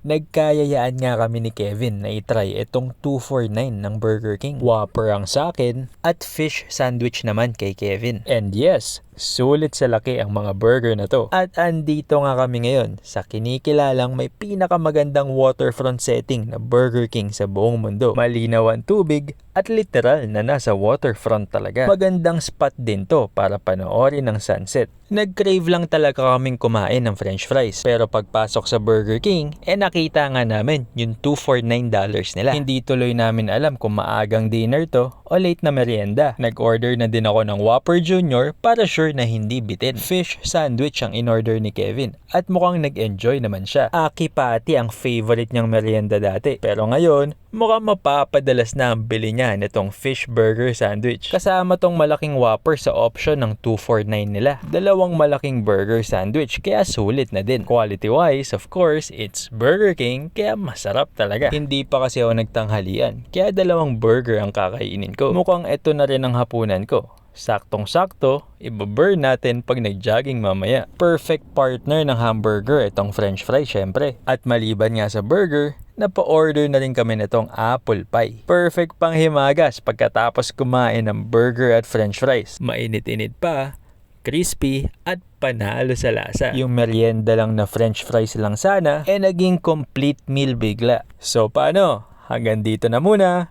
Nagkayayaan nga kami ni Kevin na itry itong 249 ng Burger King. Whopper ang sa akin at fish sandwich naman kay Kevin. And yes, sulit sa laki ang mga burger na to. At andito nga kami ngayon sa kinikilalang may pinakamagandang waterfront setting na Burger King sa buong mundo. Malinaw ang tubig at literal na nasa waterfront talaga. Magandang spot din to para panoorin ang sunset. Nag-crave lang talaga kaming kumain ng french fries. Pero pagpasok sa Burger King, nakita nga namin yung $249 nila. Hindi tuloy namin alam kung maagang dinner to o late na merienda. Nag-order na din ako ng Whopper Jr. para sure na hindi bitin. Fish sandwich ang in-order ni Kevin at mukhang nag-enjoy naman siya. Aki pati ang favorite niyang merienda dati. Pero ngayon, mukhang mapapadalas na ang bili niya nitong fish burger sandwich. Kasama tong malaking Whopper sa option ng $249 nila. Dalawang malaking burger sandwich kaya sulit na din. Quality wise, of course, it's Burger King kaya masarap talaga. Hindi pa kasi ako nagtanghalian kaya dalawang burger ang kakainin ko. Mukhang ito na rin ang hapunan ko. Saktong-sakto, ibaburn natin pag nag-jogging mamaya. Perfect partner ng hamburger itong french fry syempre. At maliban nga sa burger, napa-order na rin kami nitong apple pie. Perfect pang himagas pagkatapos kumain ng burger at french fries. Mainit-init pa, crispy at panalo sa lasa. Yung merienda lang na french fries lang sana, naging complete meal bigla. So paano? Hanggang dito na muna.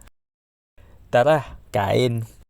Tara, kain!